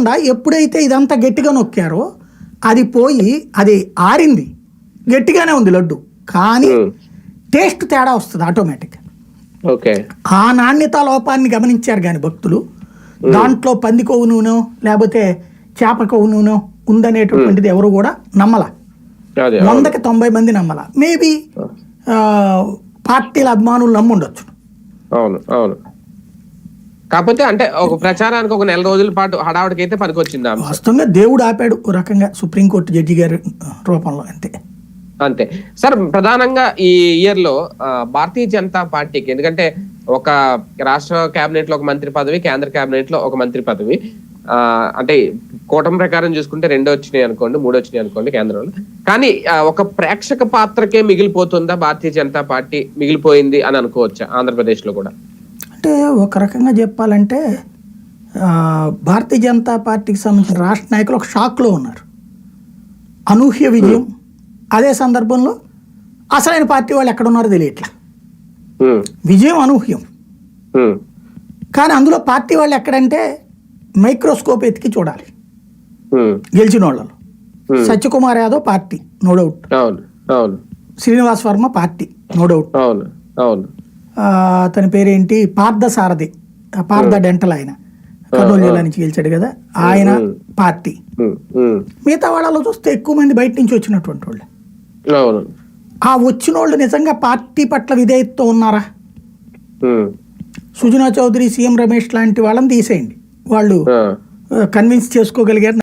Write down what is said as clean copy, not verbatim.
కాకుండా ఎప్పుడైతే ఇదంతా గట్టిగా నొక్కారో అది పోయి అది ఆరింది, గట్టిగానే ఉంది లడ్డు, కానీ టేస్ట్ తేడా వస్తుంది ఆటోమేటిక్. ఓకే, ఆ నాణ్యత లోపాన్ని గమనించారు కానీ భక్తులు దాంట్లో పంది కొవ్వు నూనె లేకపోతే చేప కొవ్వు నూనె ఉందనేటటువంటిది ఎవరు కూడా నమ్మల. 100కి 90 మంది నమ్మల. మేబీ పార్టీల అభిమానులు నమ్ముండొచ్చు. అవును అవును. కాకపోతే అంటే ఒక ప్రచారానికి ఒక 4 రోజుల పాటు హడావుడికి అయితే పనికొచ్చింది. వాస్తవంగా దేవుడు ఆపాడు ఒక రకంగా సుప్రీంకోర్టు జడ్జి గారి రూపంలో, అంతే అంతే. సార్, ప్రధానంగా ఈ ఇయర్ లో భారతీయ జనతా పార్టీకి, ఎందుకంటే ఒక రాష్ట్ర కేబినెట్ లో ఒక మంత్రి పదవి, కేంద్ర కేబినెట్ లో ఒక మంత్రి పదవి, అంటే కూటమి ప్రకారం చూసుకుంటే 2 వచ్చినాయి అనుకోండి, 3 వచ్చినాయి అనుకోండి కేంద్రంలో. కానీ ఒక ప్రేక్షక పాత్రకే మిగిలిపోతుందా భారతీయ జనతా పార్టీ, మిగిలిపోయింది అని అనుకోవచ్చా ఆంధ్రప్రదేశ్ లో కూడా? అంటే ఒక రకంగా చెప్పాలంటే భారతీయ జనతా పార్టీకి సంబంధించిన రాష్ట్ర నాయకులు ఒక షాక్లో ఉన్నారు. అనూహ్య విజయం, అదే సందర్భంలో అసలైన పార్టీ వాళ్ళు ఎక్కడున్నారో తెలియట్లా. విజయం అనూహ్యం, కానీ అందులో పార్టీ వాళ్ళు ఎక్కడంటే మైక్రోస్కోప్ ఎత్తికి చూడాలి. గెలిచిన వాళ్ళలో Satyakumar Yadav party, no doubt. Srinivas Varma party, no doubt. అతని పేరేంటి, పార్థసారథి, పార్థ డెంటల్, ఆయన కర్నూలు జిల్లా నుంచి గెలిచాడు కదా, ఆయన పార్టీ. మిగతా వాళ్ళలో చూస్తే ఎక్కువ మంది బయట నుంచి వచ్చినటువంటి వాళ్ళు. ఆ వచ్చిన వాళ్ళు నిజంగా పార్టీ పట్ల విధేయతతో ఉన్నారా? సుజనా చౌదరి, సీఎం రమేష్ లాంటి వాళ్ళని తీసేయండి, వాళ్ళు కన్విన్స్ చేసుకోగలిగారు.